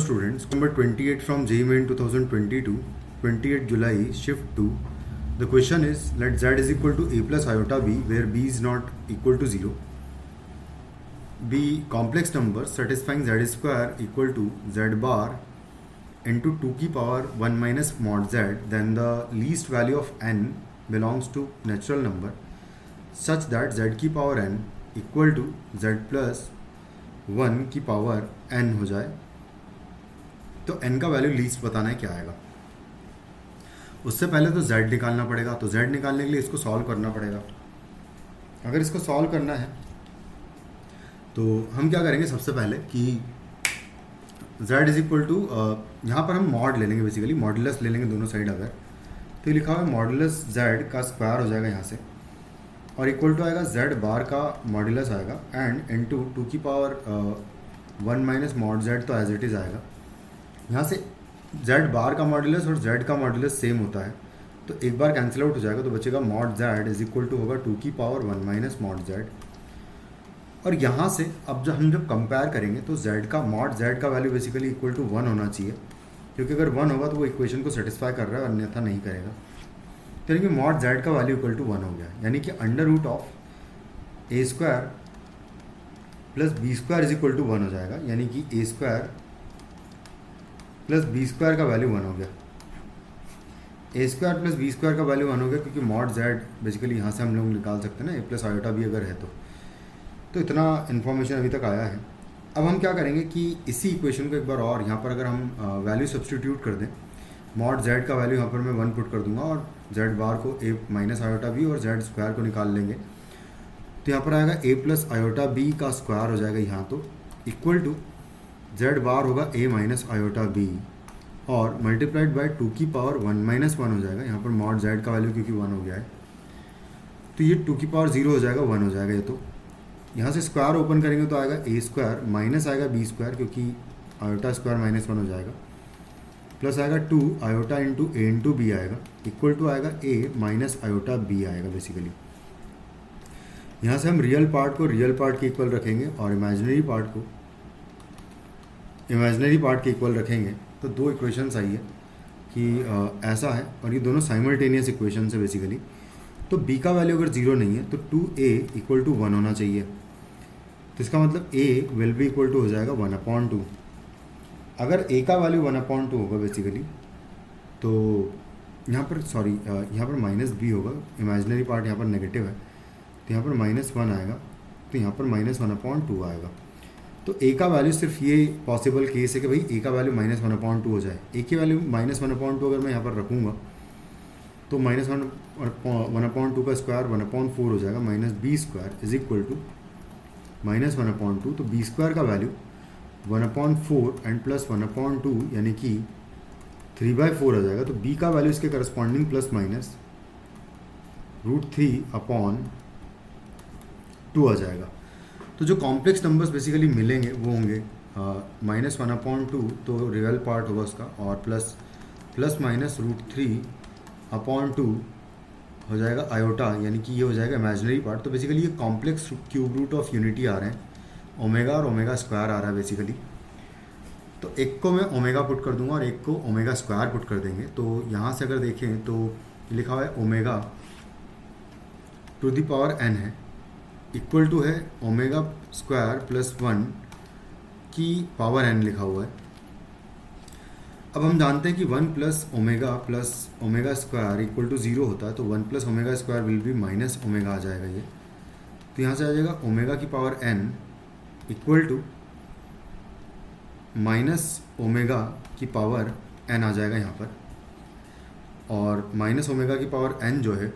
Students, number 28 from JEE Main 2022, 28 July, shift 2. The question is, let z is equal to a plus iota b, where b is not equal to 0. Be complex number satisfying z square equal to z bar into 2 की power 1 minus mod z, then the least value of n belongs to natural number such that z की power n equal to z plus 1 की power n हो जाए. तो n का value least बताना है क्या आएगा. उससे पहले तो z निकालना पड़ेगा. तो z निकालने के लिए इसको सॉल्व करना पड़ेगा. अगर इसको सॉल्व करना है तो हम क्या करेंगे, सबसे पहले कि z इज इक्वल टू, यहाँ पर हम मॉड ले लेंगे, बेसिकली मॉडुलस ले लेंगे दोनों साइड. अगर तो ये लिखा हुआ है मॉडुलस z का स्क्वायर हो जाएगा यहाँ से, और इक्वल टू आएगा z बार का मॉडुलस आएगा एंड इनटू 2 की पावर 1 माइनस मॉड z, तो एज इट इज़ आएगा. यहाँ से z बार का मॉडुलस और z का मॉडुलस सेम होता है, तो एक बार कैंसिल आउट हो जाएगा, तो बचेगा mod z is equal to होगा 2 की पावर 1 माइनस मॉड z. और यहाँ से अब जब हम कंपेयर करेंगे तो z का मॉड z का वैल्यू बेसिकली इक्वल टू 1 होना चाहिए, क्योंकि अगर 1 होगा तो वो इक्वेशन को सेटिस्फाई कर रहा है, अन्यथा नहीं करेगा. तो यानी कि मॉड z का वैल्यू इक्वल टू 1 हो गया, यानी कि under root of A square plus B square is equal to 1 हो जाएगा, यानी कि A square plus B square का वैल्यू 1 हो गया. A square plus B square का वैल्यू 1 हो गया, क्योंकि मॉड z बेसिकली यहाँ से हम लोग निकाल सकते हैं ना, ए प्लस आयोटा भी अगर है तो इतना इन्फॉर्मेशन अभी तक आया है. अब हम क्या करेंगे कि इसी इक्वेशन को एक बार और यहाँ पर अगर हम वैल्यू सब्सटीट्यूट कर दें, मॉड z का वैल्यू यहाँ पर मैं 1 पुट कर दूंगा और z बार को a माइनस आयोटा बी और z स्क्वायर को निकाल लेंगे. तो यहाँ पर आएगा a प्लस आयोटा बी का स्क्वायर हो जाएगा यहाँ, तो इक्वल टू z बार होगा a माइनस आयोटा बी और मल्टीप्लाइड बाय 2 की पावर 1 माइनस 1 हो जाएगा. यहाँ पर मॉड z का वैल्यू क्योंकि 1 हो गया है, तो ये 2 की पावर 0 हो जाएगा, 1 हो जाएगा ये. तो यहाँ से स्क्वायर ओपन करेंगे तो आएगा a स्क्वायर माइनस आएगा b स्क्वायर, क्योंकि आयोटा स्क्वायर माइनस 1 हो जाएगा, प्लस आएगा 2 आयोटा इंटू ए इंटू बी आएगा, इक्वल टू आएगा a माइनस आयोटा बी आएगा. बेसिकली यहाँ से हम रियल पार्ट को रियल पार्ट के इक्वल रखेंगे और इमेजिनरी पार्ट को इमेजिनरी पार्ट के इक्वल रखेंगे. तो दो इक्वेशंस आई है कि ऐसा है, और ये दोनों साइमल्टेनियस इक्वेशन है बेसिकली. तो b का वैल्यू अगर 0 नहीं है तो 2a इक्वल टू 1 होना चाहिए. तो इसका मतलब a will be equal to हो जाएगा 1/2. अगर a का वैल्यू 1/2 होगा बेसिकली, तो यहाँ पर यहाँ पर माइनस b होगा, इमेजिनरी पार्ट यहाँ पर नेगेटिव है, तो यहाँ पर -1 आएगा, तो यहाँ पर -1/2 आएगा. तो a का वैल्यू सिर्फ ये पॉसिबल केस है कि भाई a का वैल्यू -1/2 हो जाए. a की वैल्यू -1/2 अगर मैं यहाँ पर रखूँगा तो -1/2 का स्क्वायर 1/4 हो जाएगा, minus B square is equal to -1/2. तो बी स्क्वायर का वैल्यू 1/4 एंड प्लस 1/2 यानी कि 3/4 हो जाएगा. तो b का वैल्यू इसके करस्पॉन्डिंग प्लस माइनस √3/2 आ जाएगा. तो जो कॉम्प्लेक्स नंबर्स बेसिकली मिलेंगे वो होंगे -1/2, तो रियल पार्ट होगा उसका, और प्लस माइनस √3/2 हो जाएगा आयोटा, यानी कि ये हो जाएगा इमेजिनरी पार्ट. तो बेसिकली ये complex cube root of unity आ रहे हैं, ओमेगा और ओमेगा स्क्वायर आ रहा है बेसिकली. तो एक को मैं ओमेगा पुट कर दूंगा और एक को ओमेगा स्क्वायर पुट कर देंगे. तो यहाँ से अगर देखें तो लिखा हुआ है omega to the power n है, इक्वल टू है ओमेगा स्क्वायर प्लस 1 की पावर n लिखा हुआ है. अब हम जानते हैं कि 1 plus omega square equal to 0 होता है, तो 1 plus omega square will be minus omega आ जाएगा ये. तो यहाँ से आ जाएगा ओमेगा की power n equal to minus omega की पावर n आ जाएगा यहाँ पर, और माइनस ओमेगा की पावर n जो है,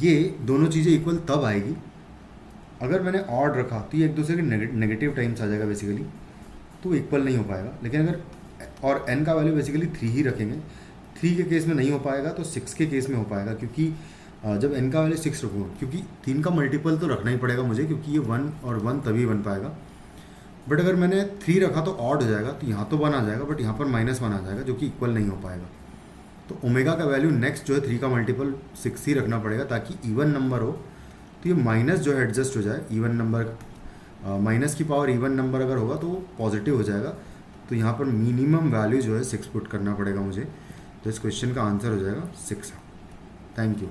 ये दोनों चीज़ें इक्वल तब आएगी अगर मैंने ऑड रखा, तो ये एक दूसरे के नेगेटिव टाइम्स आ जाएगा बेसिकली, तो इक्वल नहीं हो पाएगा. लेकिन अगर और n का वैल्यू बेसिकली 3 ही रखेंगे, 3 के केस में नहीं हो पाएगा तो 6 के केस में हो पाएगा, क्योंकि जब n का वैल्यू 6 रखूँगा, क्योंकि 3 का मल्टीपल तो रखना ही पड़ेगा मुझे, क्योंकि ये 1 और 1 तभी बन पाएगा. बट अगर मैंने 3 रखा तो ऑड हो जाएगा, तो यहाँ तो 1 आ जाएगा, बट यहाँ पर -1 आ जाएगा, जो कि इक्वल नहीं हो पाएगा. तो ओमेगा का वैल्यू नेक्स्ट जो है 3 का मल्टीपल 6 ही रखना पड़ेगा, ताकि इवन नंबर हो. तो ये माइनस जो है एडजस्ट हो जाए, इवन नंबर माइनस की पावर इवन नंबर अगर होगा तो वो पॉजिटिव हो जाएगा। तो यहाँ पर मिनिमम वैल्यू जो है 6 पुट करना पड़ेगा मुझे। तो इस क्वेश्चन का आंसर हो जाएगा 6। Thank you.